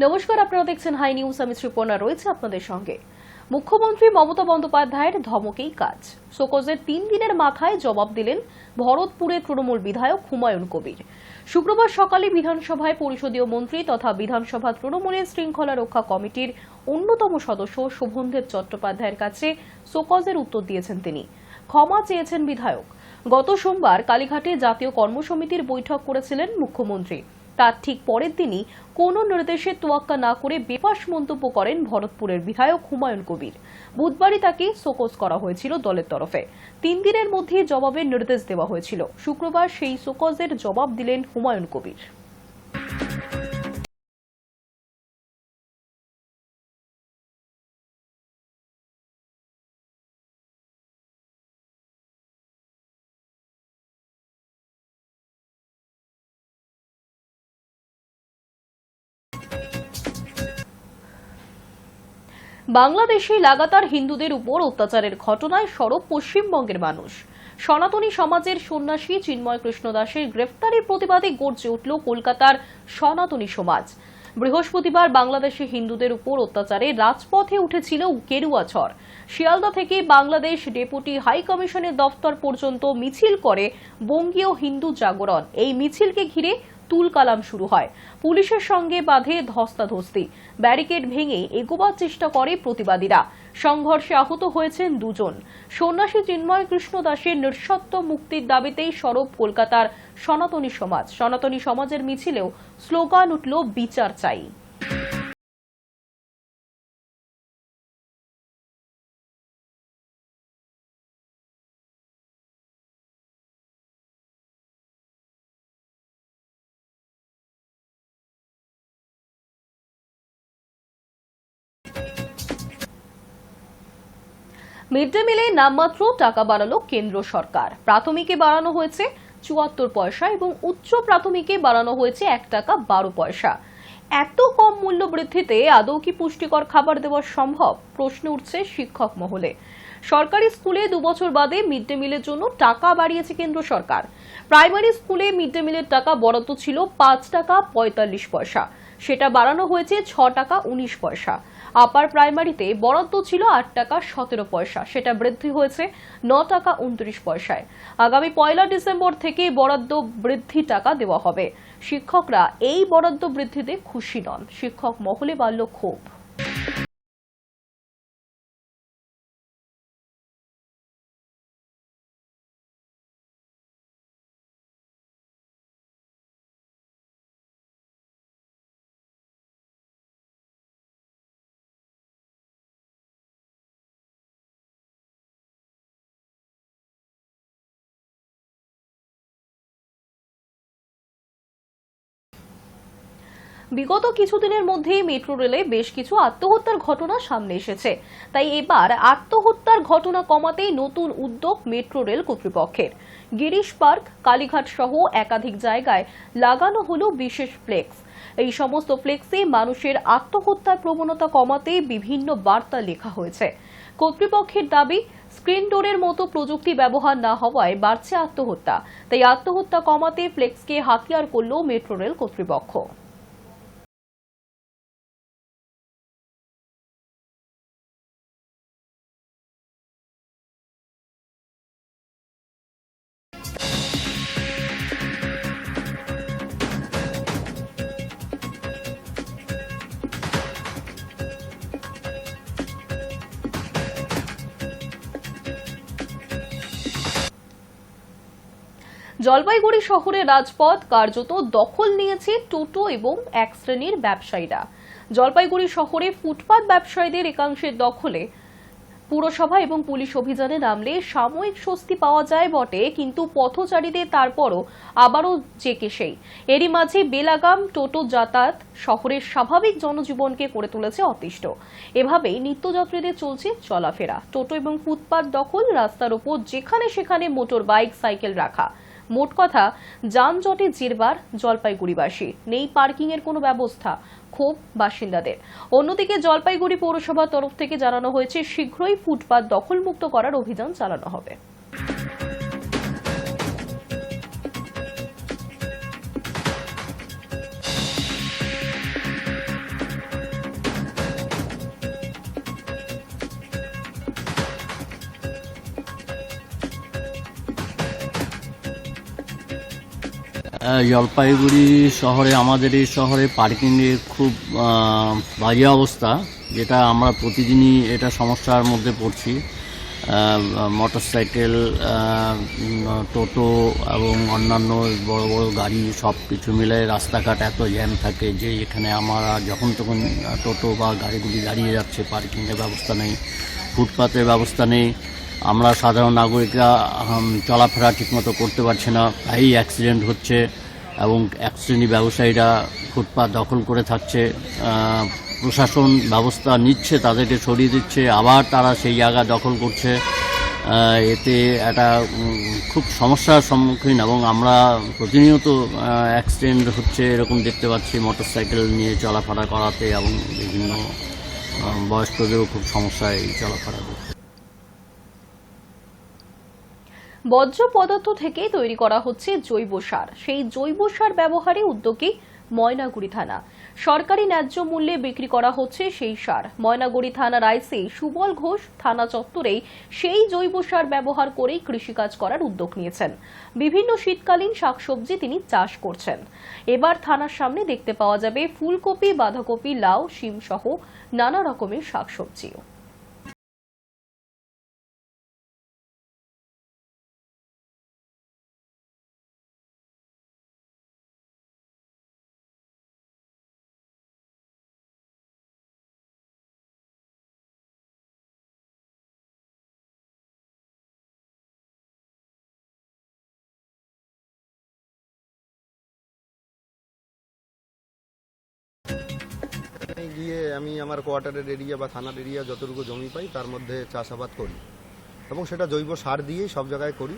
নমস্কার, আপনারা দেখছেন হাই নিউজ। আমি শ্রীপর্ণা রয়েছে আপনাদের সঙ্গে। মুখ্যমন্ত্রী মমতা বন্দ্যোপাধ্যায়ের ধমকেই কাজ। শোকজের 3 দিনের মাথায় জবাব দিলেন ভরতপুরের তৃণমূল বিধায়ক হুমায়ুন কবির। শুক্রবার সকালে বিধানসভায় পরিষদীয় মন্ত্রী তথা বিধানসভা তৃণমূলের শৃঙ্খলা রক্ষা কমিটির অন্যতম সদস্য শোভনদেব চট্টোপাধ্যায়ের কাছে শোকজের উত্তর দিয়েছেন তিনি। ক্ষমা চেয়েছেন বিধায়ক। গত সোমবার কালীঘাটে জাতীয় কর্মসমিতির বৈঠক করেছিলেন মুখ্যমন্ত্রী। তার ঠিক পরের দিনই কোনো নির্দেশের তোয়াক্কা না করে বেফাঁস মন্তব্য করেন ভরতপুরের বিধায়ক হুমায়ুন কবির। বুধবারই তাকে শোকজ করা হয়েছিল দলের তরফে। 3 দিনের মধ্যে জবাবের নির্দেশ দেওয়া হয়েছিল। শুক্রবার সেই শোকজের জবাব দিলেন হুমায়ুন কবির। বাংলাদেশে লাগাতার হিন্দুদের উপর অত্যাচারের ঘটনায় সরব পশ্চিমবঙ্গের মানুষ। সনাতনী সমাজের সন্ন্যাসী চিন্ময় কৃষ্ণ দাসের গ্রেফতারের প্রতিবাদে গর্জে উঠল কলকাতার সনাতনী সমাজ। বৃহস্পতিবার বাংলাদেশে হিন্দুদের উপর অত্যাচারে রাজপথে উঠেছিল গেরুয়া ঝড়। শিয়ালদা থেকে বাংলাদেশ ডেপুটি হাই কমিশনের দফতর পর্যন্ত মিছিল করে বঙ্গীয় হিন্দু জাগরণ। এই মিছিলকে ঘিরে তুলকালাম শুরু হয়। পুলিশের সঙ্গে বাঁধে ধস্তাধস্তি। ব্যারিকেড ভেঙে এগোবার চেষ্টা করে প্রতিবাদীরা। সংঘর্ষে আহত হয়েছেন 2 জন। সন্ন্যাসী চিন্ময় কৃষ্ণ দাসের নিঃশর্ত মুক্তির দাবিতেই সরব কলকাতার সনাতনী সমাজ। সনাতনী সমাজের মিছিলেও স্লোগান উঠল, বিচার চাই। মিড ডে মিলে নামমাত্র টাকা বাড়ালো কেন্দ্র সরকার। প্রাথমিকে বাড়ানো হয়েছে 74 পয়সা এবং উচ্চ প্রাথমিকে বাড়ানো হয়েছে 1 টাকা 12 পয়সা। এত কম মূল্য বৃদ্ধিতে আদৌ কি পুষ্টিকর খাবার দেওয়া সম্ভব? প্রশ্ন উঠছে শিক্ষক মহলে। সরকারি স্কুলে 2 বছর বাদে মিড ডে মিলের জন্য টাকা বাড়িয়েছে কেন্দ্র সরকার। প্রাইমারি স্কুলে মিড ডে মিলের টাকা বরাদ্দ ছিল 5 টাকা 45 পয়সা, সেটা বাড়ানো হয়েছে 6 টাকা 19 পয়সা। আপার প্রাইমারিতে বরাদ্দ ছিল 8 টাকা 17 পয়সা, সেটা বৃদ্ধি হয়েছে 9 টাকা 29 পয়সায়। আগামী 1 ডিসেম্বর থেকে বরাদ্দ বৃদ্ধি টাকা দেওয়া হবে। শিক্ষকরা এই বরাদ্দ বৃদ্ধিতে খুশি নন। শিক্ষক মহলে বাড়ল ক্ষোভ। বিগত কিছুদিনের মধ্যেই মেট্রো রেলে বেশ কিছু আত্মহত্যার ঘটনা সামনে এসেছে। তাই এবার আত্মহত্যার ঘটনা কমাতেই নতুন উদ্যোগ মেট্রো রেল কর্তৃপক্ষের। গিরিশ পার্ক, কালীঘাট সহ একাধিক জায়গায় লাগানো হলো বিশেষ ফ্লেক্স। এই সমস্ত ফ্লেক্সে মানুষের আত্মহত্যার প্রবণতা কমাতে বিভিন্ন বার্তা লেখা হয়েছে। কর্তৃপক্ষের দাবি, স্ক্রিন ডোরের মতো প্রযুক্তি ব্যবহার না হওয়ায় বাড়ছে আত্মহত্যা। তাই আত্মহত্যা কমাতে ফ্লেক্সকে হাতিয়ার করল মেট্রো রেল কর্তৃপক্ষ। জলপাইগুড়ি শহরের রাজপথ কার্যত দখল নিয়েছে টোটো এবং 1 শ্রেণীর ব্যবসায়ীরা। জলপাইগুড়ি শহরে ফুটপাত ব্যবসায়ীদের একাংশের দখলে। পুরসভা এবং পুলিশ অভিযানে নামলে সাময়িক স্বস্তি পাওয়া যায় বটে, কিন্তু পথচারীদের তারপরও আবারও জেকে সেই। এরই মাঝে বেলাগাম টোটো যাতায়াত শহরের স্বাভাবিক জনজীবনকে করে তুলেছে অতিষ্ঠ। এভাবেই নিত্যযাত্রীদের চলছে চলাফেরা। টোটো এবং ফুটপাত দখল, রাস্তার ওপর যেখানে সেখানে মোটর বাইক, সাইকেল রাখা। মোট কথা, যানজটে জেরবার জলপাইগুড়িবাসী। নেই পার্কিং এর কোনো ব্যবস্থা। ক্ষোভ বাসিন্দাদের। অন্যদিকে জলপাইগুড়ি পৌরসভার তরফ থেকে জানানো হয়েছে শীঘ্রই ফুটপাত দখলমুক্ত করার অভিযান চালানো হবে। জলপাইগুড়ি শহরে, আমাদের এই শহরে পার্কিংয়ের খুব বাজে অবস্থা, যেটা আমরা প্রতিদিনই এটা সমস্যার মধ্যে পড়ছি। মোটরসাইকেল, টোটো এবং অন্যান্য বড় বড় গাড়ি সব কিছু মিলে রাস্তাঘাট এত জ্যাম থাকে যে এখানে আমরা যখন তখন টোটো বা গাড়িগুলি দাঁড়িয়ে যাচ্ছে, পার্কিংয়ের ব্যবস্থা নেই, ফুটপাতের ব্যবস্থা নেই। আমরা সাধারণ নাগরিকরা চলাফেরা ঠিকমতো করতে পারছি না, প্রায়ই অ্যাক্সিডেন্ট হচ্ছে এবং এক শ্রেণী ব্যবসায়ীরা ফুটপাত দখল করে থাকছে। প্রশাসন ব্যবস্থা নিচ্ছে, তাদেরকে সরিয়ে দিচ্ছে, আবার তারা সেই জায়গা দখল করছে। এতে একটা খুব সমস্যার সম্মুখীন এবং আমরা প্রতিনিয়ত অ্যাক্সিডেন্ট হচ্ছে এরকম দেখতে পাচ্ছি মোটরসাইকেল নিয়ে চলাফেরা করাতে, এবং বিভিন্ন বয়স্কদেরও খুব সমস্যা এই চলাফেরা করতে। বর্জ্য পদার্থ থেকে তৈরি করা হচ্ছে জৈব সার। সেই জৈব সার ব্যবহারে উদ্যোগী ময়নাগুড়ি থানা। সরকারি ন্যায্য মূল্যে বিক্রি করা হচ্ছে সেই সার। ময়নাগুড়ি থানার আইসি সুবল ঘোষ থানা চত্বরেই সেই জৈব সার ব্যবহার করেই কৃষিকাজ করার উদ্যোগ নিয়েছেন। বিভিন্ন শীতকালীন শাকসবজি তিনি চাষ করছেন। এবার থানার সামনে দেখতে পাওয়া যাবে ফুলকপি, বাঁধাকপি, লাউ, শিম সহ নানা রকমের শাকসবজিও। গিয়ে আমি আমার কোয়ার্টারের এরিয়া বা থানার এরিয়া যতটুকু জমি পাই তার মধ্যে চাষাবাদ করি এবং সেটা জৈব সার দিয়েই সব জায়গায় করি।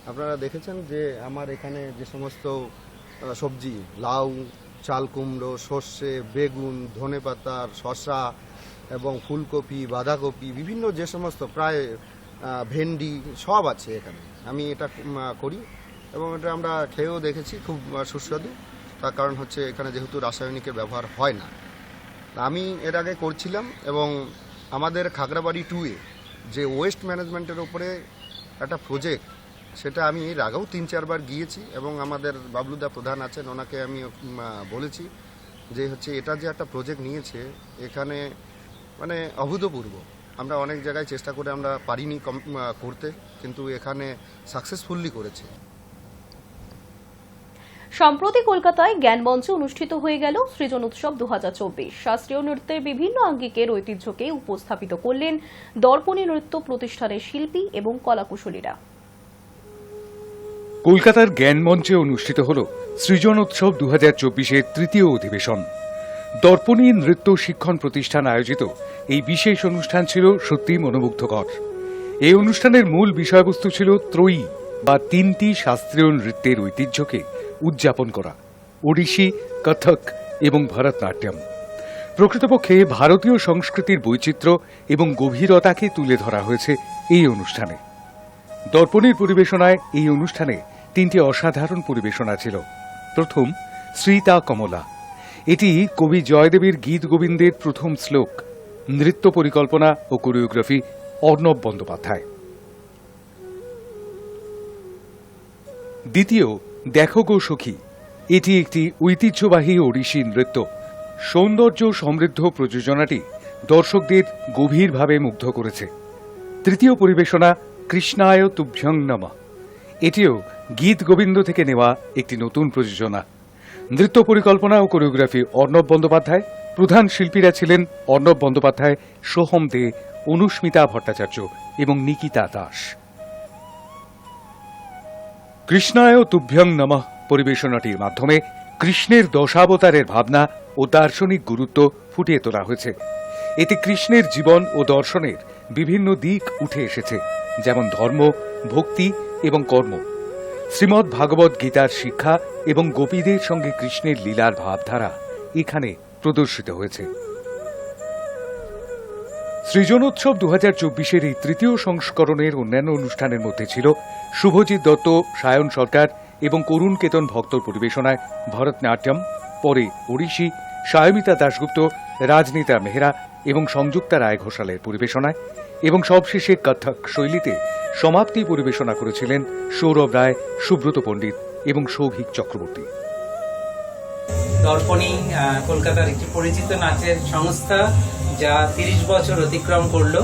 আপনারা দেখেছেন যে আমার এখানে যে সমস্ত সবজি, লাউ, চাল কুমড়ো, সর্ষে, বেগুন, ধনেপাতা, শসা এবং ফুলকপি, বাঁধাকপি, বিভিন্ন যে সমস্ত প্রায় ভেন্ডি সব আছে এখানে। আমি এটা করি এবং এটা আমরা খেয়েও দেখেছি, খুব সুস্বাদু। তার কারণ হচ্ছে এখানে যেহেতু রাসায়নিকের ব্যবহার হয় না। আমি এর আগে করছিলাম এবং আমাদের খাগড়াবাড়ি 2-এ যে ওয়েস্ট ম্যানেজমেন্টের উপরে একটা প্রজেক্ট, সেটা আমি এর আগেও 3-4 বার গিয়েছি এবং আমাদের বাবলুদা প্রধান আছেন, ওনাকে আমি বলেছি যে হচ্ছে এটা যে একটা প্রজেক্ট নিয়েছে এখানে মানে অভূতপূর্ব। আমরা অনেক জায়গায় চেষ্টা করে আমরা পারিনি করতে, কিন্তু এখানে সাকসেসফুলি করেছে। সম্প্রতি কলকাতায় জ্ঞানমঞ্চে অনুষ্ঠিত হয়ে গেল সৃজন উৎসব 2024। শাস্ত্রীয় নৃত্যের বিভিন্ন আঙ্গিকের ঐতিহ্যকে উপস্থাপিত করলেন দর্পণী নৃত্য প্রতিষ্ঠানের শিল্পী এবং কলাকুশলীরা। কলকাতার জ্ঞানমঞ্চে অনুষ্ঠিত হল সৃজন উৎসব 2024-এর তৃতীয় অধিবেশন। দর্পণী নৃত্য শিক্ষণ প্রতিষ্ঠান আয়োজিত এই বিশেষ অনুষ্ঠান ছিল সত্যি মনোমুগ্ধকর। এই অনুষ্ঠানের মূল বিষয়বস্তু ছিল ত্রয়ী বা 3টি শাস্ত্রীয় নৃত্যের ঐতিহ্যকে উদযাপন করা, ওড়িশি, কথক এবং ভরতনাট্যম। প্রকৃতপক্ষে ভারতীয় সংস্কৃতির বৈচিত্র্য এবং গভীরতাকে তুলে ধরা হয়েছে এই অনুষ্ঠানে। দর্পণীর পরিবেশনায় এই অনুষ্ঠানে 3টি অসাধারণ পরিবেশনা ছিল। প্রথম, শ্রীতা কমলা। এটি কবি জয়দেবের গীত গোবিন্দের প্রথম শ্লোক। নৃত্য পরিকল্পনা ও কোরিওগ্রাফি অর্ণব বন্দ্যোপাধ্যায়। দ্বিতীয়, দেখো গো সখী। এটি একটি ঐতিহ্যবাহী ওড়িশি নৃত্য। সৌন্দর্য সমৃদ্ধ প্রযোজনাটি দর্শকদের গভীরভাবে মুগ্ধ করেছে। তৃতীয় পরিবেশনা, কৃষ্ণায় তুভ্যং নমঃ। এটিও গীত গোবিন্দ থেকে নেওয়া একটি নতুন প্রযোজনা। নৃত্য পরিকল্পনা ও কোরিওগ্রাফি অর্ণব বন্দ্যোপাধ্যায়। প্রধান শিল্পীরা ছিলেন অর্ণব বন্দ্যোপাধ্যায়, সোহম দে, অনুস্মিতা ভট্টাচার্য এবং নিকিতা দাস। কৃষ্ণায় তুভ্যং নমঃ পরিবেশনাটির মাধ্যমে কৃষ্ণের দশাবতারের ভাবনা ও দার্শনিক গুরুত্ব ফুটিয়ে তোলা হয়েছে। এতে কৃষ্ণের জীবন ও দর্শনের বিভিন্ন দিক উঠে এসেছে, যেমন ধর্ম, ভক্তি এবং কর্ম। শ্রীমদ্ ভাগবত গীতার শিক্ষা এবং গোপীদের সঙ্গে কৃষ্ণের লীলার ভাবধারা এখানে প্রদর্শিত হয়েছে। সৃজনোৎসব 2024-এর এই তৃতীয় সংস্করণের অন্যান্য অনুষ্ঠানের মধ্যে ছিল শুভজিৎ দত্ত, সায়ন সরকার এবং করুণ কেতন ভক্তর পরিবেশনায় ভরতনাট্যম, পরে ওড়িশি, সায়মিতা দাশগুপ্ত, রাজনীতা মেহরা এবং সংযুক্তা রায় ঘোষালের পরিবেশনায়, এবং সবশেষে কথক শৈলীতে সমাপ্তি পরিবেশনা করেছিলেন সৌরভ রায়, সুব্রত পণ্ডিত এবং সৌভিক চক্রবর্তী। দর্পণী কলকাতার একটি পরিচিত নাচের সংস্থা, যা 30 বছর অতিক্রম করলো।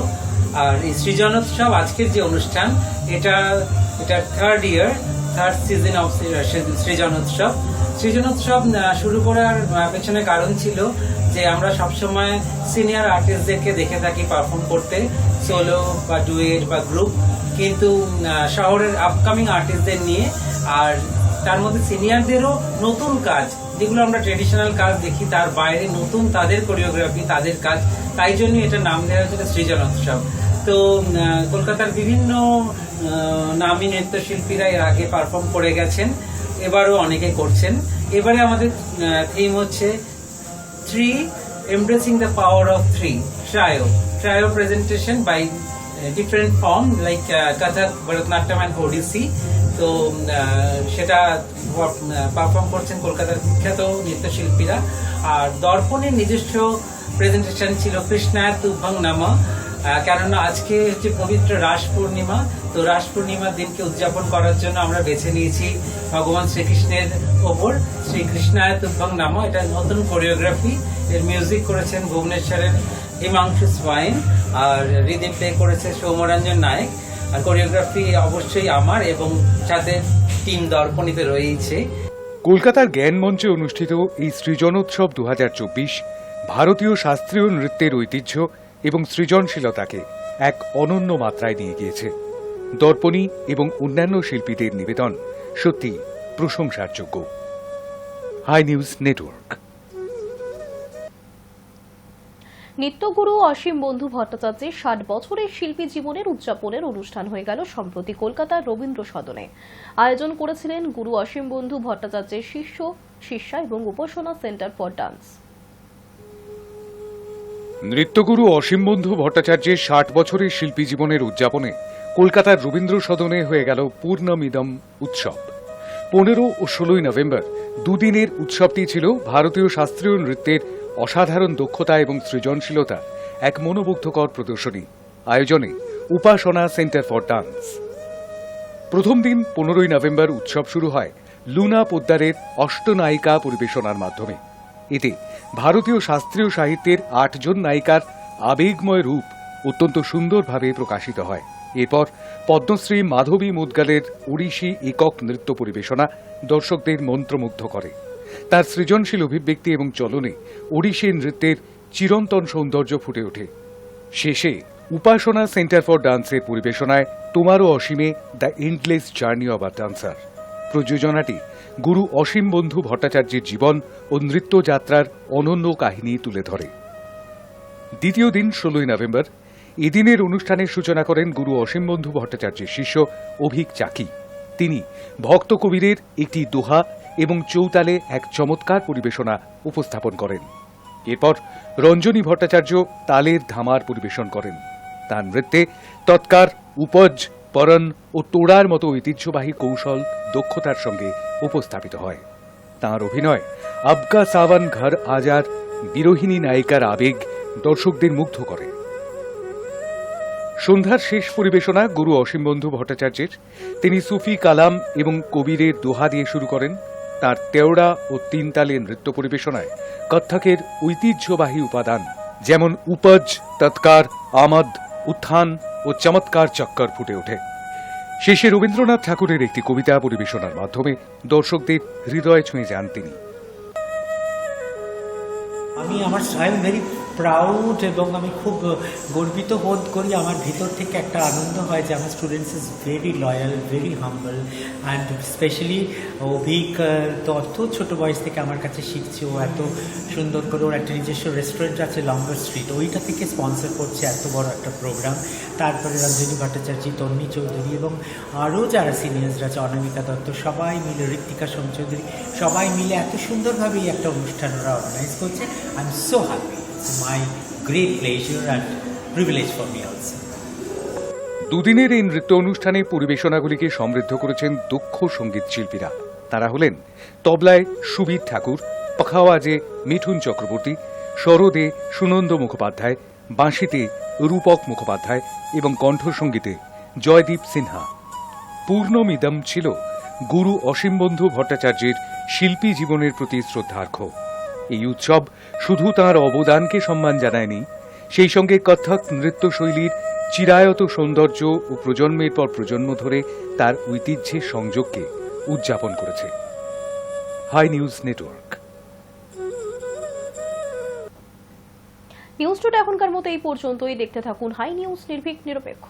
আর এই সৃজনোৎসব, আজকের যে অনুষ্ঠান, এটা থার্ড সিজন অফ সৃজনোৎসব। সৃজনোৎসব শুরু করার পেছনে কারণ ছিল যে আমরা সবসময় সিনিয়র আর্টিস্টদেরকে দেখে থাকি পারফর্ম করতে, সোলো বা ডুয়েট বা গ্রুপ, কিন্তু শহরের আপকামিং আর্টিস্টদের নিয়ে, আর তার মধ্যে সিনিয়রদেরও নতুন কাজ, যেগুলো আমরা ট্রেডিশনাল কাজ দেখি, তার বাইরে নতুন তাদের কোরিওগ্রাফি, তাদের কাজ। তাই জন্য এটা নাম দেওয়া হয়েছিল সৃজনোৎসব। তো কলকাতার বিভিন্ন নামী নৃত্যশিল্পীরা এর আগে পারফর্ম করে গেছেন, এবারও অনেকে করছেন। এবারে আমাদের থিম হচ্ছে 3, embracing the power of 3, trio presentation by different form like Kathak, Bharatanatyam and Odissi. তো সেটা পারফর্ম করছেন কলকাতার বিখ্যাত নৃত্যশিল্পীরা। আর দর্পণের নিজস্ব প্রেজেন্টেশন ছিল কৃষ্ণায় তুভ্যং নমঃ, কেননা আজকে হচ্ছে পবিত্র রাস পূর্ণিমা। তো রাস পূর্ণিমার দিনকে উদযাপন করার জন্য আমরা বেছে নিয়েছি ভগবান শ্রীকৃষ্ণের ওপর শ্রীকৃষ্ণায় তুভ্যং নমঃ। এটা নতুন কোরিওগ্রাফি। এর মিউজিক করেছেন ভুবনেশ্বরের হিমাংশু সোয়াইন, আর রিদিম প্লে করেছে সৌম্যরঞ্জন নায়ক। আর কোরিওগ্রাফি অবশ্যই আমার, এবং সাথে টিম দর্পণীতে রয়েছে। কলকাতার জ্ঞান মঞ্চে অনুষ্ঠিত এই সৃজনোৎসব 2024 ভারতীয় শাস্ত্রীয় নৃত্যের ঐতিহ্য এবং সৃজনশীলতাকে এক অনন্য মাত্রায় নিয়ে গিয়েছে। দর্পণী এবং অন্যান্য শিল্পীদের নিবেদন সত্যি প্রশংসার যোগ্য। High news network. নিত্যগুরু অসীম বন্ধু ভট্টাচার্যের 60 বছরের শিল্পী জীবনের উদযাপনের অনুষ্ঠান হয়ে গেল সম্প্রতি কলকাতার রবীন্দ্র সদনে। আয়োজন করেছিলেন গুরু অসীম বন্ধু ভট্টাচার্যের শিষ্যা এবং উপাসনা সেন্টার ফর ডান্স। নৃত্যগুরু অসীম বন্ধু ভট্টাচার্যের 60 বছরের শিল্পী জীবনের উদযাপনে কলকাতার রবীন্দ্র সদনে হয়ে গেল পূর্ণমিদম উৎসব। 15 ও 16 নভেম্বর দুদিনের উৎসবটি ছিল ভারতীয় শাস্ত্রীয় নৃত্যের অসাধারণ দক্ষতা এবং সৃজনশীলতা এক মনোমুগ্ধকর প্রদর্শনী। আয়োজনে উপাসনা সেন্টার ফর ডান্স। প্রথম দিন 15 নভেম্বর উৎসব শুরু হয় লুনা পোদ্দারের অষ্টনায়িকা পরিবেশনার মাধ্যমে। এতে ভারতীয় শাস্ত্রীয় সাহিত্যের 8 জন নায়িকার আবেগময় রূপ অত্যন্ত সুন্দরভাবে প্রকাশিত হয়। এরপর পদ্মশ্রী মাধবী মুদগালের ওড়িশি একক নৃত্য পরিবেশনা দর্শকদের মন্ত্রমুগ্ধ করে। তার সৃজনশীল অভিব্যক্তি এবং চলনে ওড়িশি নৃত্যের চিরন্তন সৌন্দর্য ফুটে ওঠে। শেষে উপাসনা সেন্টার ফর ডান্সের পরিবেশনায় তোমারও অসীমে the endless journey of a dancer. প্রযোজনাটি গুরু অসীম বন্ধু ভট্টাচার্যের জীবন ও নৃত্যযাত্রার অনন্য কাহিনী তুলে ধরে। দ্বিতীয় দিন 16 নভেম্বর। এদিনের অনুষ্ঠানের সূচনা করেন গুরু অসীম বন্ধু ভট্টাচার্যের শিষ্য অভিক চাকি। তিনি ভক্ত কবিরের একটি দোহা এবং চৌতালে এক চমৎকার পরিবেশনা উপস্থাপন করেন। এরপর রঞ্জনী ভট্টাচার্য তালের ধামার পরিবেশন করেন। তার নৃত্যে তৎকার, উপজ, পরন ও তোড়ার মতো ঐতিহ্যবাহী কৌশল দক্ষতার সঙ্গে উপস্থাপিত হয়। তাঁর অভিনয় আবকা সাওয়ান ঘর আজার বিরোহিণী নায়িকার আবেগ দর্শকদের মুগ্ধ করে। সন্ধ্যার শেষ পরিবেশনা গুরু অসীম বন্ধু ভট্টাচার্যের। তিনি সুফি কালাম এবং কবিরের দোহা দিয়ে শুরু করেন। তার তেওড়া ও তিনতালে নৃত্য পরিবেশনায় কত্থকের ঐতিহ্যবাহী উপাদান যেমন উপজ, তৎকার, আমদ, উত্থান ও চমৎকার চক্কর ফুটে ওঠে। শেষে রবীন্দ্রনাথ ঠাকুরের একটি কবিতা পরিবেশনার মাধ্যমে দর্শকদের হৃদয় ছুঁয়ে যান তিনি। আই এম ভেরি প্রাউড এবং আমি খুব গর্বিত বোধ করি। আমার ভিতর থেকে একটা আনন্দ হয় যে আমার students is very loyal, very humble, and specially Abhik তো অত ছোটো বয়স থেকে আমার কাছে শিখছে। ও এত সুন্দর করে, ওর একটা নিজস্ব রেস্টুরেন্ট আছে লম্বার স্ট্রিট, ওইটা থেকে স্পন্সর করছে এত বড় একটা প্রোগ্রাম। তারপরে রঞ্জনী ভট্টাচার্য, তন্নি চৌধুরী এবং আরও যারা সিনিয়র্সরা আছে, অনামিকা দত্ত, সবাই মিলে, ঋত্বিকা সোম চৌধুরী, সবাই মিলে এত সুন্দরভাবে এই একটা অনুষ্ঠান ওরা অর্গানাইজ করছে। I am so happy. My great pleasure and privilege for me also. দুদিনের এই নৃত্য অনুষ্ঠানে পরিবেশনাগুলিকে সমৃদ্ধ করেছেন দক্ষ সঙ্গীত শিল্পীরা। তারা হলেন তবলায় সুবীর ঠাকুর, পাখাওয়াজে মিঠুন চক্রবর্তী, সরোদে সুনন্দ মুখোপাধ্যায়, বাঁশিতে রূপক মুখোপাধ্যায় এবং কণ্ঠসঙ্গীতে জয়দীপ সিনহা। পূর্ণমিদম ছিল গুরু অসীমবন্ধু ভট্টাচার্যের শিল্পী জীবনের প্রতি শ্রদ্ধার্ঘ্য। এই উৎসব শুধু তাঁর অবদানকে সম্মান জানায়নি, সেই সঙ্গে কত্থক নৃত্যশৈলীর চিরায়ত সৌন্দর্য ও প্রজন্মের পর প্রজন্ম ধরে তার ঐতিহ্যের সংযোগকে উদযাপন করেছে। Hi news network. News today এখনকার মতো এই পর্যন্তই। দেখতে থাকুন হাই নিউজ, নির্ভীক নিরপেক্ষ।